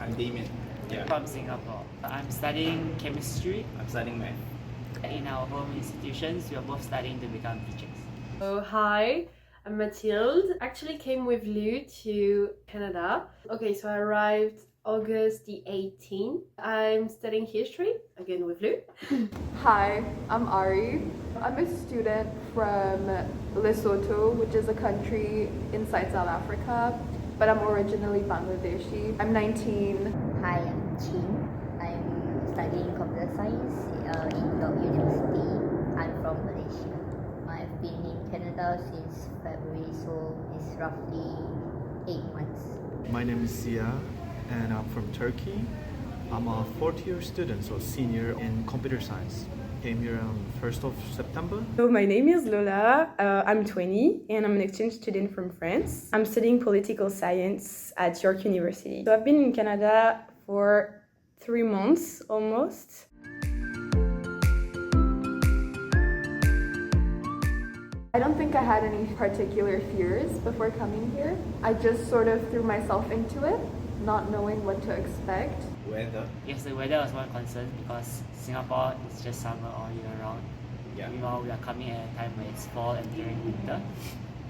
I'm Damien. Yeah. From Singapore. I'm studying chemistry. I'm studying math. In our home institutions, we are both studying to become teachers. Oh, hi, I'm Mathilde. Actually came with Lou to Canada. Okay, so I arrived August the 18th. I'm studying history, again with Lou. Hi, I'm Ari. I'm a student from Lesotho, which is a country inside South Africa, but I'm originally Bangladeshi. I'm 19. Hi, I'm Chin. I'm studying computer science in York University. I'm from Malaysia. I've been in Canada since February, so it's roughly 8 months. My name is Sia and I'm from Turkey. I'm a fourth year student, so senior in computer science. Came here on 1st of September. So my name is Lola, I'm 20 and I'm an exchange student from France. I'm studying political science at York University. So I've been in Canada for 3 months almost. I don't think I had any particular fears before coming here. I just sort of threw myself into it, not knowing what to expect. Weather. Yes, the weather was one concern because Singapore is just summer all year round. Yeah. Meanwhile, we are coming at a time where it's fall and during winter,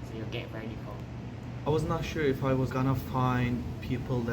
so you'll get very cold. I was not sure if I was gonna find people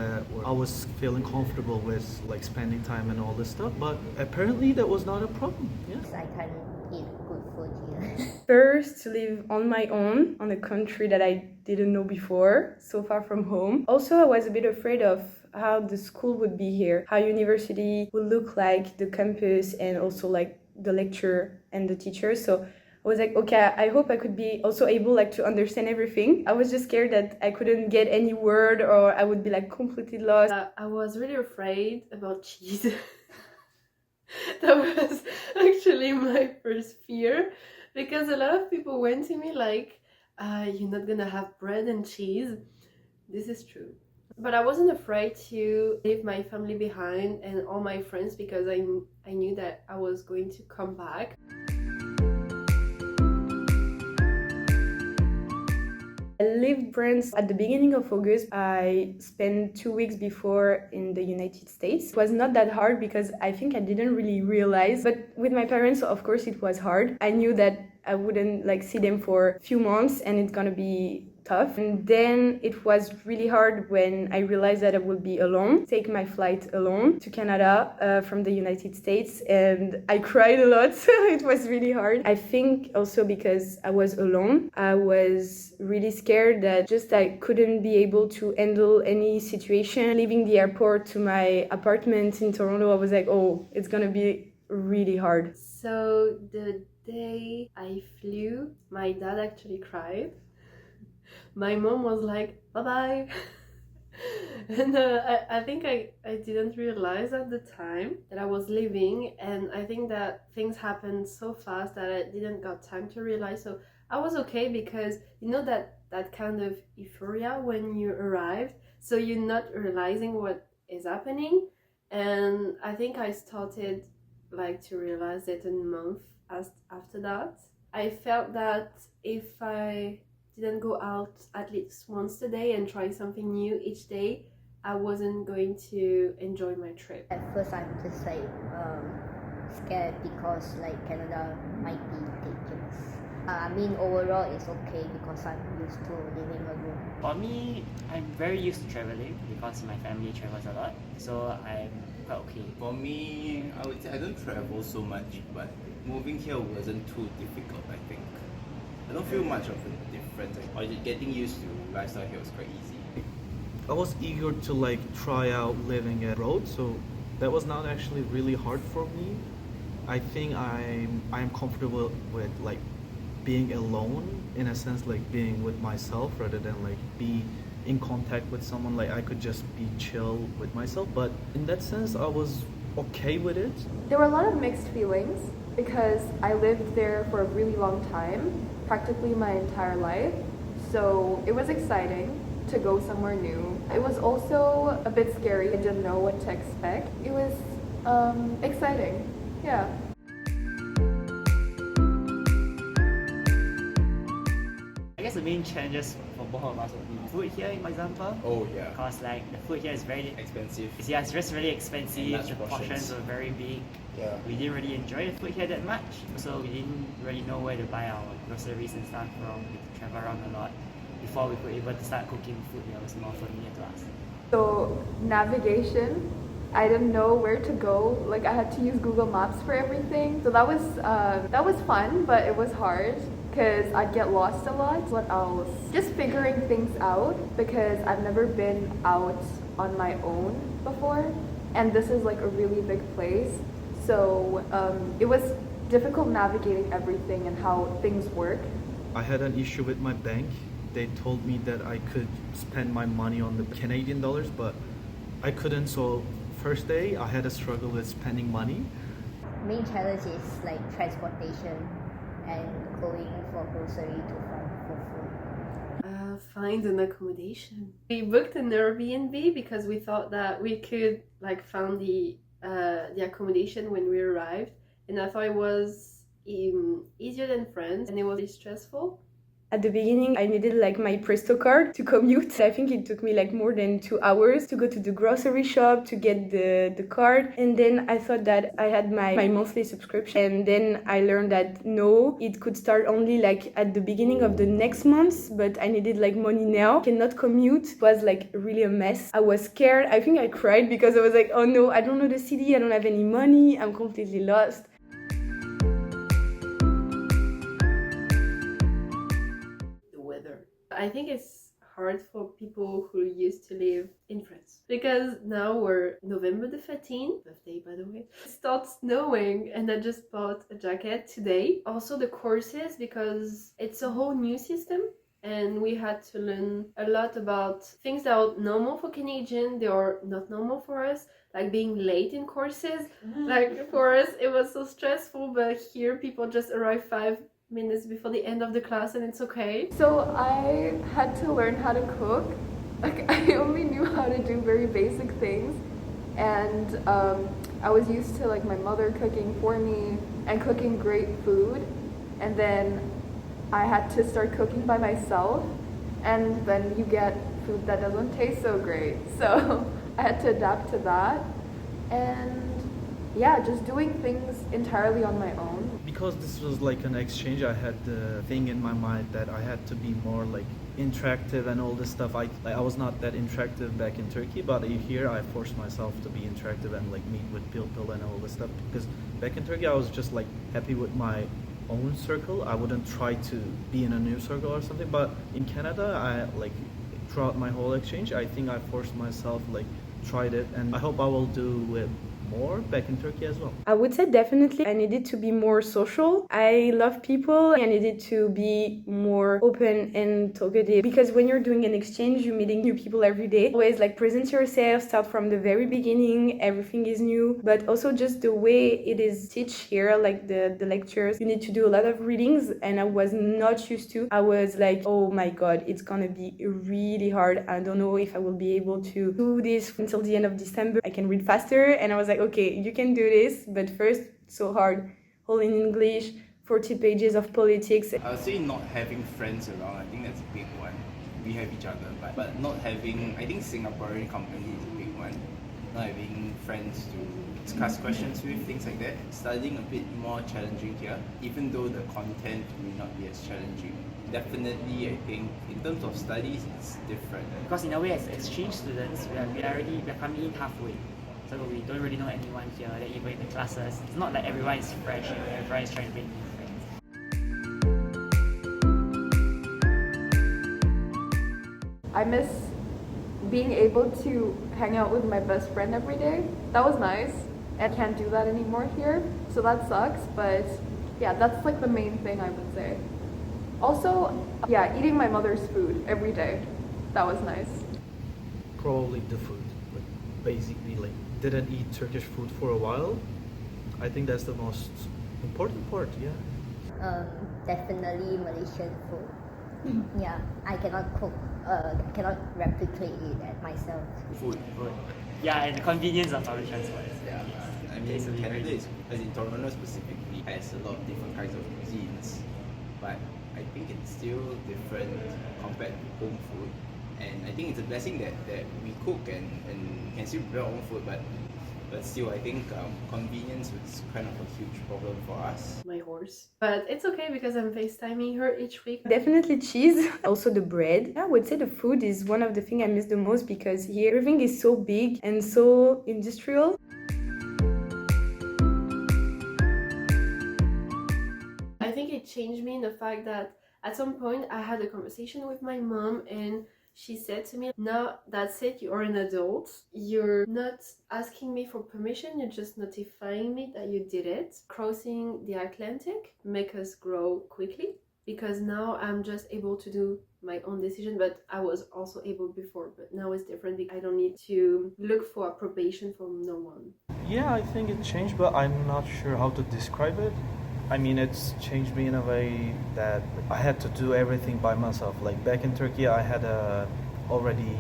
I was feeling comfortable with, like spending time and all this stuff, but apparently that was not a problem. Yeah. I can eat good food here. First, to live on my own on a country that I didn't know before, so far from home. Also, I was a bit afraid of how the school would be here, how university would look like, the campus, and also like the lecture and the teachers. So I was like, okay, I hope I could be also able like to understand everything. I was just scared that I couldn't get any word or I would be like completely lost. I was really afraid about cheese. That was actually my first fear, because a lot of people went to me like, you're not gonna have bread and cheese. This is true. But I wasn't afraid to leave my family behind and all my friends, because I knew that I was going to come back. I lived France at the beginning of August. I spent 2 weeks before in the United States. It was not that hard because I think I didn't really realize, but with my parents, of course, it was hard. I knew that I wouldn't like see them for a few months and it's gonna be tough. And then it was really hard when I realized that I would be alone, take my flight alone to Canada from the United States, and I cried a lot. It was really hard. I think also because I was alone, I was really scared that just I couldn't be able to handle any situation. Leaving the airport to my apartment in Toronto, I was like, oh, it's gonna be really hard. So the day I flew, my dad actually cried. My mom was like, bye-bye. And I think I didn't realize at the time that I was leaving, and I think that things happened so fast that I didn't got time to realize. So I was okay, because you know that kind of euphoria when you arrived, so you're not realizing what is happening. And I think I started like to realize it a month after that. I felt that if I didn't go out at least once a day and try something new each day, I wasn't going to enjoy my trip. At first, I'm just like scared because like Canada might be dangerous. I mean, overall it's okay because I'm used to living alone. For me, I'm very used to traveling because my family travels a lot, so I'm quite okay. For me, I would say I don't travel so much, but moving here wasn't too difficult, I think. I don't feel much of a difference. Or getting used to lifestyle here was quite easy. I was eager to like try out living abroad, so that was not actually really hard for me. I think I'm comfortable with like being alone, in a sense, like being with myself rather than like be in contact with someone. Like I could just be chill with myself, but in that sense I was okay with it. There were a lot of mixed feelings because I lived there for a really long time, practically my entire life. So it was exciting to go somewhere new. It was also a bit scary. I didn't know what to expect. It was exciting, yeah. I guess the main challenges for both of us would be food here, for example. Oh yeah. Because like the food here is very Expensive. yeah, it's just really expensive. large The portions. portions were very big. Yeah. We didn't really enjoy the food here that much. So we didn't really know where to buy our groceries and stuff from. We had to travel around a lot before we were able to start cooking food that was more familiar to us. So navigation, I didn't know where to go. Like I had to use Google Maps for everything. So that was fun, but it was hard because I'd get lost a lot. What else? Just figuring things out because I've never been out on my own before, and this is like a really big place. So it was difficult navigating everything and how things work. I had an issue with my bank. They told me that I could spend my money on the Canadian dollars, but I couldn't. So first day I had a struggle with spending money. Main challenge is like transportation and going for grocery to find for food. Find an accommodation. We booked an Airbnb because we thought that we could like find the accommodation when we arrived, and I thought it was easier than France, and it was really stressful. At the beginning, I needed like my Presto card to commute. I think it took me like more than 2 hours to go to the grocery shop to get the card. And then I thought that I had my monthly subscription. And then I learned that no, it could start only like at the beginning of the next month, but I needed like money now. I cannot commute. It was like really a mess. I was scared. I think I cried because I was like, oh no, I don't know the city. I don't have any money. I'm completely lost. I think it's hard for people who used to live in France because now we're November the 13th, birthday by the way. It starts snowing and I just bought a jacket today. Also the courses, because it's a whole new system and we had to learn a lot about things that are normal for Canadian, they are not normal for us, like being late in courses. Like for us it was so stressful, but here people just arrive 5 minutes before the end of the class and it's okay. So I had to learn how to cook. Like I only knew how to do very basic things, and I was used to like my mother cooking for me and cooking great food, and then I had to start cooking by myself, and then you get food that doesn't taste so great. So I had to adapt to that, and yeah, just doing things entirely on my own. Because this was like an exchange, I had the thing in my mind that I had to be more like interactive and all this stuff. I was not that interactive back in Turkey, but here I forced myself to be interactive and like meet with people and all this stuff. Because back in Turkey I was just like happy with my own circle. I wouldn't try to be in a new circle or something. But in Canada, I like throughout my whole exchange, I think I forced myself, like tried it, and I hope I will do it more back in Turkey as well. I would say definitely I needed to be more social. I love people. I needed to be more open and talkative because when you're doing an exchange, you're meeting new people every day. Always like present yourself, start from the very beginning, everything is new, but also just the way it is teach here, like the lectures, you need to do a lot of readings and I was not used to. I was like, oh my god, it's gonna be really hard. I don't know if I will be able to do this until the end of December. I can read faster, and I was like, okay, you can do this, but first, so hard. All in English, 40 pages of politics. I would say not having friends around, I think that's a big one. We have each other, but not having, I think Singaporean company is a big one. Not having friends to discuss questions with, things like that. Studying a bit more challenging here, even though the content may not be as challenging. Definitely, I think, in terms of studies, it's different. Because in a way, as exchange students, we're coming in halfway. So we don't really know anyone here that you go into classes. It's not like everyone is fresh and everyone is trying to make new friends. I miss being able to hang out with my best friend every day. That was nice. I can't do that anymore here, so that sucks, but yeah, that's like the main thing I would say. Also, yeah, eating my mother's food every day. That was nice. Probably the food. Like basically like didn't eat Turkish food for a while. I think that's the most important part, yeah. Definitely Malaysian food. Yeah, I cannot cook, cannot replicate it at myself. Food. Yeah, and the convenience of public transport. Yeah. I mean, Canada is, as in Toronto specifically, has a lot of different kinds of cuisines. But I think it's still different compared to home food. And I think it's a blessing that we cook and can still prepare our own food, but still, I think convenience is kind of a huge problem for us. My horse. But it's okay because I'm FaceTiming her each week. Definitely cheese. Also the bread. I would say the food is one of the things I miss the most because here everything is so big and so industrial. I think it changed me in the fact that at some point I had a conversation with my mom and she said to me, now that's it, you are an adult. You're not asking me for permission, you're just notifying me that you did it. Crossing the Atlantic make us grow quickly because now I'm just able to do my own decision, but I was also able before, but now it's different because I don't need to look for approbation from no one. Yeah, I think it changed, but I'm not sure how to describe it. I mean, it's changed me in a way that I had to do everything by myself. Like back in Turkey, I had already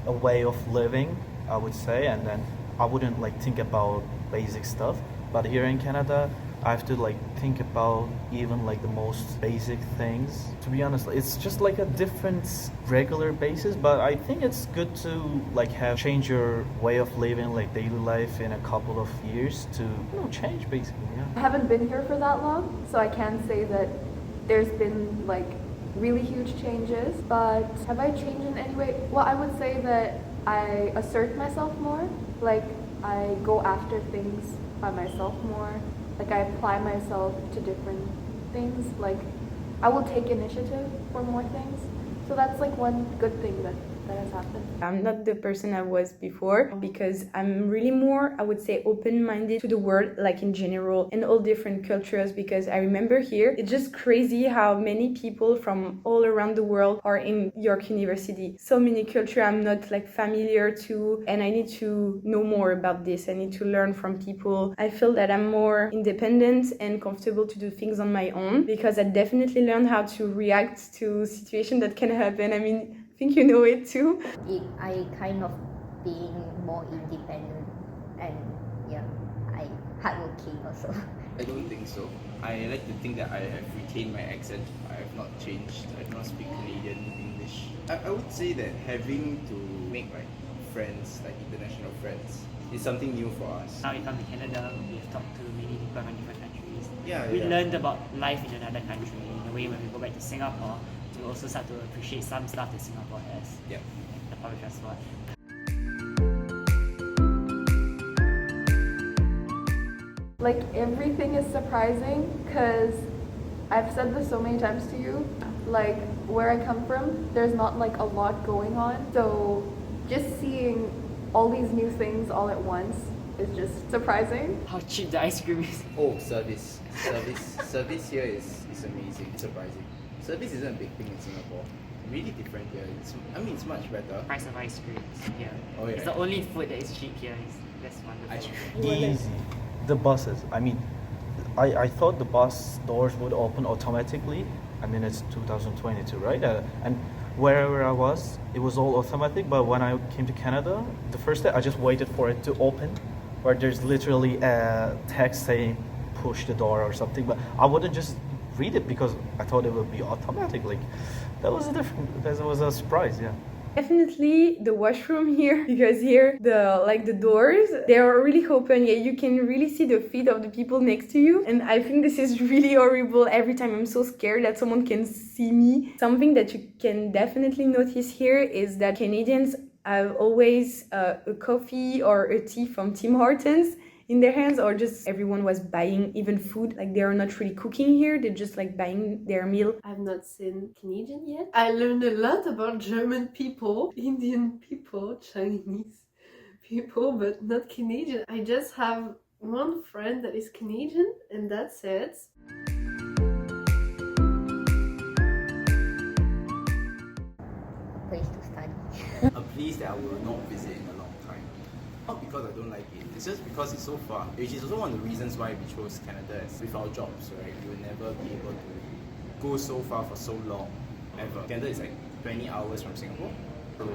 a way of living, I would say, and then I wouldn't like think about basic stuff. But here in Canada, I have to like think about even like the most basic things. To be honest, it's just like a different regular basis, but I think it's good to like change your way of living, like daily life in a couple of years to change basically. Yeah. I haven't been here for that long, so I can't say that there's been like really huge changes, but have I changed in any way? Well, I would say that I assert myself more, like I go after things by myself more. Like I apply myself to different things, like I will take initiative for more things. So that's like one good thing that has happened. I'm not the person I was before because I'm really more, I would say, open-minded to the world, like in general, in all different cultures, because I remember here, it's just crazy how many people from all around the world are in York University. So many cultures I'm not like familiar to, and I need to know more about this. I need to learn from people. I feel that I'm more independent and comfortable to do things on my own because I definitely learned how to react to situations that can happen. I mean, I think you know it too. I kind of being more independent and yeah, I hardworking also. I don't think so. I like to think that I have retained my accent. I have not changed. I do not speak Canadian English. I would say that having to make like friends, like international friends, is something new for us. Now we come to Canada, we've talked to many people from different countries. We learned about life in another country. In a way, when we go back to Singapore, to also start to appreciate some stuff that Singapore has. Yeah. The public transport. Like everything is surprising because I've said this so many times to you, like where I come from, there's not like a lot going on. So just seeing all these new things all at once is just surprising. How cheap the ice cream is. Oh, service. Service here is amazing. It's surprising. Service isn't a big thing in Singapore. Really different here. It's much better. Price of ice cream here. Oh, yeah. It's the only food that is cheap here. That's wonderful. Ice cream. Easy. The buses. I mean, I thought the bus doors would open automatically. I mean, it's 2022, right? And wherever I was, it was all automatic. But when I came to Canada, the first day I just waited for it to open, where there's literally a text saying push the door or something. But I wouldn't just read it because I thought it would be automatic. Like that was a surprise. Yeah. Definitely the washroom here, because here the doors, they are really open. Yeah, you can really see the feet of the people next to you, and I think this is really horrible. Every time I'm so scared that someone can see me. Something that you can definitely notice here is that Canadians have always a coffee or a tea from Tim Hortons in their hands, or just everyone was buying even food. Like they are not really cooking here, they're just like buying their meal. I've not seen Canadian yet. I learned a lot about German people, Indian people, Chinese people, but not Canadian. I just have one friend that is Canadian and that's it. Place to study. A place that I will not visit in a long time. Not because I don't like it, it's just because it's so far. Which is also one of the reasons why we chose Canada. As with our jobs, right? We will never be able to go so far for so long, ever. Canada is like 20 hours from Singapore. So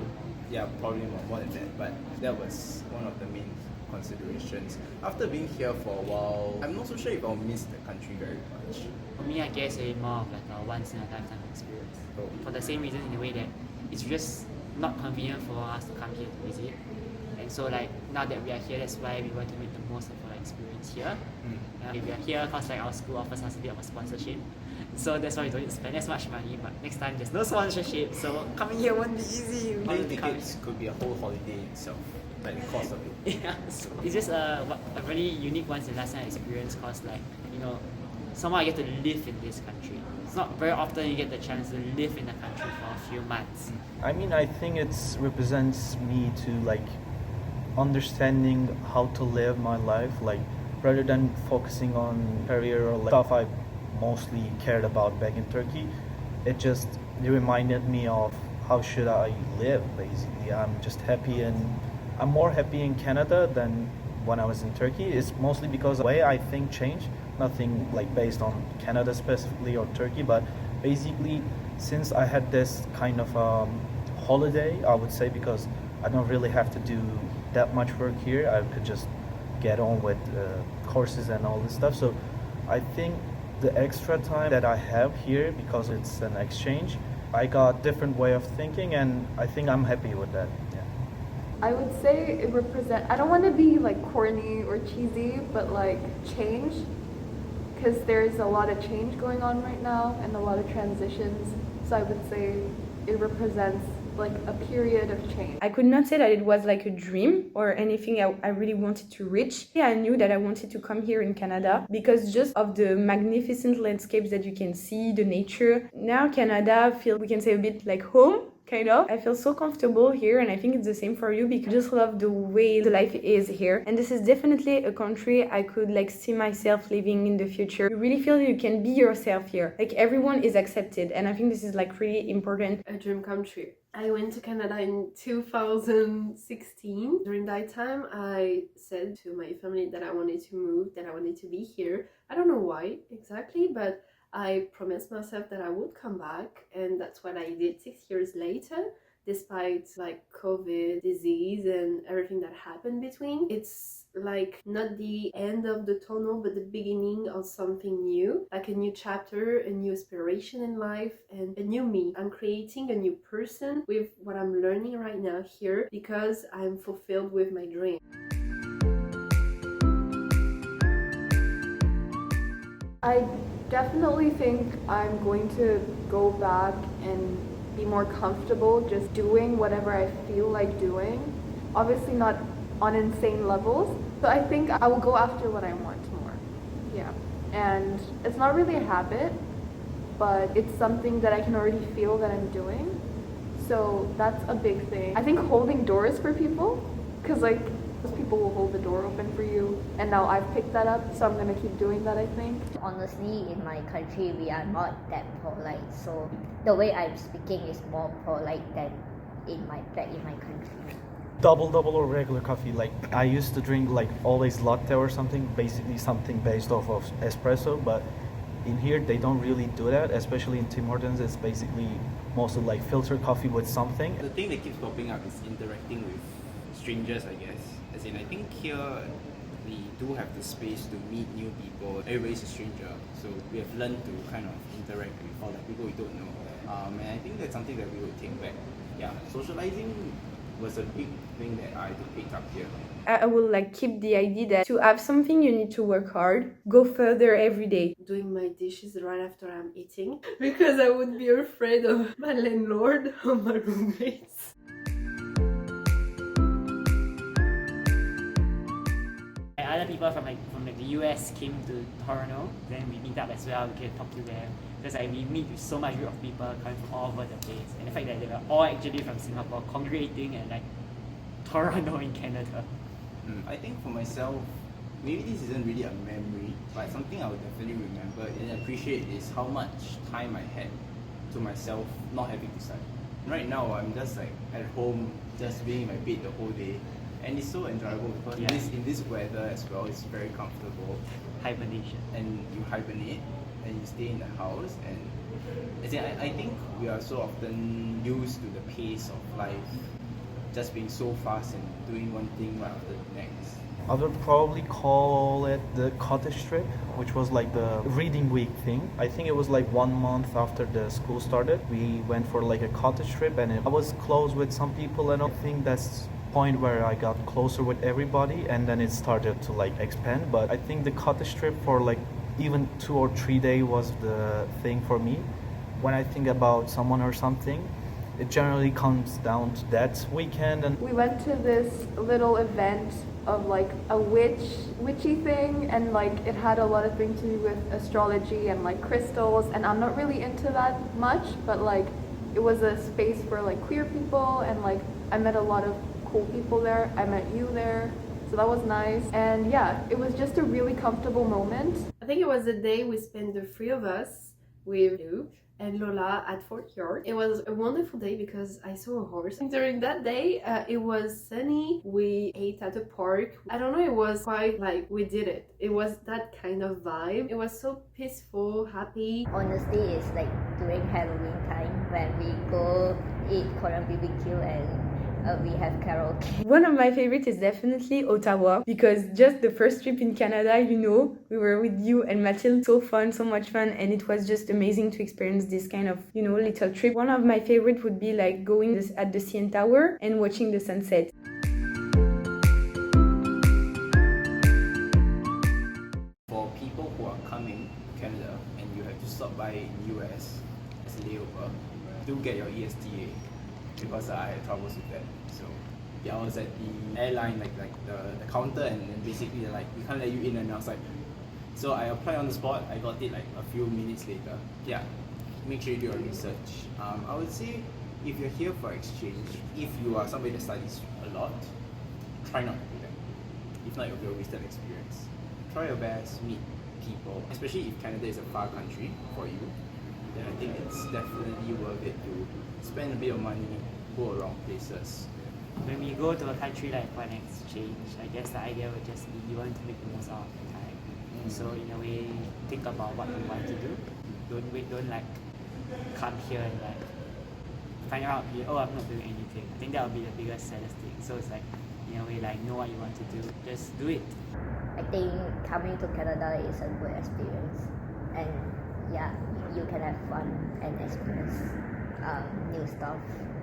yeah, probably more than that. But that was one of the main considerations. After being here for a while, I'm not so sure if I'll miss the country very much. For me, I guess it's more of like a once in a lifetime experience. For the same reason, in a way that it's just not convenient for us to come here to visit. And so like now that we are here, that's why we want to make the most of our experience here. We are here because like our school offers us a bit of a sponsorship. So that's why we don't need to spend as much money, but next time there's no sponsorship, so coming here won't be easy. Plane tickets could be a whole holiday itself, like the cost of it. Yeah, so it's just a really unique once in a lifetime experience because like, you know, somehow I get to live in this country. It's not very often you get the chance to live in the country for a few months. I mean, I think it represents me to like understanding how to live my life, like rather than focusing on career or like stuff I mostly cared about back in Turkey. It reminded me of how should I live basically. I'm just happy, and I'm more happy in Canada than when I was in Turkey. It's mostly because the way I think changed, nothing like based on Canada specifically or Turkey, but basically since I had this kind of holiday, I would say, because I don't really have to do that much work here. I could just get on with courses and all this stuff. So I think the extra time that I have here, because it's an exchange, I got different way of thinking, and I think I'm happy with that. Yeah. I would say it represents, I don't want to be like corny or cheesy, but like change, because there's a lot of change going on right now and a lot of transitions. So I would say it represents like a period of change. I could not say that it was like a dream or anything I really wanted to reach. Yeah, I knew that I wanted to come here in Canada because just of the magnificent landscapes that you can see, the nature. Now Canada feels, we can say, a bit like home. Kind of. I feel so comfortable here, and I think it's the same for you because I just love the way the life is here. And this is definitely a country I could like see myself living in the future. You really feel you can be yourself here. Like everyone is accepted, and I think this is like really important. A dream country. I went to Canada in 2016. During that time, I said to my family that I wanted to move, that I wanted to be here. I don't know why exactly, but I promised myself that I would come back, and that's what I did 6 years later, despite like COVID, disease, and everything that happened between. It's like not the end of the tunnel, but the beginning of something new, like a new chapter, a new inspiration in life, and a new me. I'm creating a new person with what I'm learning right now here because I'm fulfilled with my dream. I definitely think I'm going to go back and be more comfortable just doing whatever I feel like doing. Obviously not on insane levels. So I think I will go after what I want more. Yeah. And it's not really a habit, but it's something that I can already feel that I'm doing. So that's a big thing. I think holding doors for people, because like people will hold the door open for you, and now I've picked that up, so I'm gonna keep doing that, I think. Honestly, in my country, we are not that polite, so the way I'm speaking is more polite than back in my country. Double or regular coffee. Like I used to drink like always latte or something, basically something based off of espresso, but in here they don't really do that, especially in Tim Hortons. It's basically mostly like filter coffee with something. The thing that keeps popping up is interacting with strangers, I guess. As in, I think here we do have the space to meet new people. Everybody's a stranger, so we have learned to kind of interact with all the people we don't know. And I think that's something that we would take back. Yeah, socializing was a big thing that I picked up here. I will like keep the idea that to have something you need to work hard, go further every day. Doing my dishes right after I'm eating because I would be afraid of my landlord or my roommates. Other people from the US came to Toronto, then we meet up as well, we can talk to them. Because like, we meet with so much group of people coming from all over the place. And the fact that they were all actually from Singapore congregating at like Toronto in Canada. I think for myself, maybe this isn't really a memory, but something I would definitely remember and appreciate is how much time I had to myself not having to study. Right now, I'm just like at home, just being in my bed the whole day. And it's so enjoyable because in this weather as well, it's very comfortable. Hibernation. And you hibernate and you stay in the house. And I think we are so often used to the pace of life, just being so fast and doing one thing right after the next. I would probably call it the cottage trip, which was like the reading week thing. I think it was like 1 month after the school started. We went for like a cottage trip, and I was close with some people, and I think that's point where I got closer with everybody, and then it started to like expand. But I think the cottage trip for like even 2 or 3 days was the thing for me. When I think about someone or something, it generally comes down to that weekend. And we went to this little event of like a witchy thing, and like it had a lot of things to do with astrology and like crystals, and I'm not really into that much, but like it was a space for like queer people, and like I met a lot of cool people there. I met you there, so that was nice. And yeah, it was just a really comfortable moment. I think it was the day we spent, the three of us, with you and Lola at Fort York. It was a wonderful day because I saw a horse. And during that day, it was sunny. We ate at a park. I don't know, it was quite like we did it. It was that kind of vibe. It was so peaceful, happy. Honestly, it's like during Halloween time when we go eat Korean BBQ and we have karaoke. One of my favorites is definitely Ottawa, because just the first trip in Canada, we were with you and Mathilde, so fun, so much fun, and it was just amazing to experience this kind of, little trip. One of my favorite would be like going at the CN Tower and watching the sunset. For people who are coming to Canada and you have to stop by in US as a layover, do get your ESTA, because I had troubles with that. So yeah, I was at the airline, like the counter, and then basically they're like, we can't let you in, and I was like, so I applied on the spot. I got it like a few minutes later. Yeah, make sure you do your research. I would say if you're here for exchange, if you are somebody that studies a lot, try not to do that. If not, it'll be a wasted experience. Try your best, meet people, especially if Canada is a far country for you. Then I think it's definitely worth it to spend a bit of money, go around places. When we go to a country like for an exchange, I guess the idea would just be you want to make the most out of the time. So in a way, think about what you want to do. Don't like come here and like find out, oh, I'm not doing anything. I think that would be the biggest saddest thing. So it's like, in a way, like know what you want to do, just do it. I think coming to Canada is a good experience, and yeah, you can have fun and experience new stuff.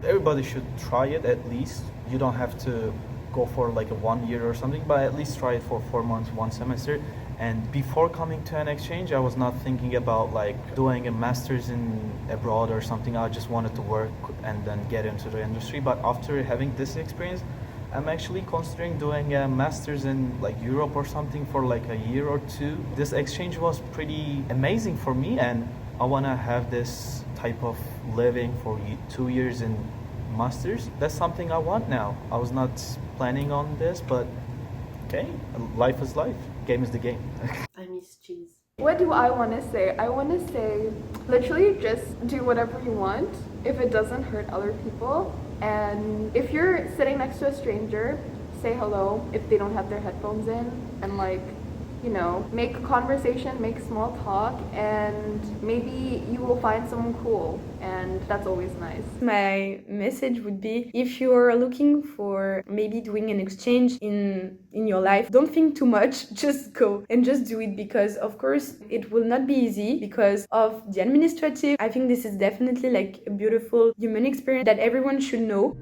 everybody should try it at least. You don't have to go for like a 1 year or something, but at least try it for 4 months, 1 semester. And before coming to an exchange, I was not thinking about like doing a master's in abroad or something. I just wanted to work and then get into the industry. But after having this experience, I'm actually considering doing a master's in like Europe or something for like a year or two. This exchange was pretty amazing for me, and I want to have this type of living for 2 years in master's. That's something I want now. I was not planning on this, but okay, life is life. Game is the game. I miss cheese. What do I want to say? I want to say literally just do whatever you want if it doesn't hurt other people. And if you're sitting next to a stranger, say hello if they don't have their headphones in, and like, you know, make conversation, make small talk, and maybe you will find someone cool, and that's always nice. My message would be, if you're looking for maybe doing an exchange in your life, don't think too much, just go and just do it, because of course it will not be easy because of the administrative. I think this is definitely like a beautiful human experience that everyone should know.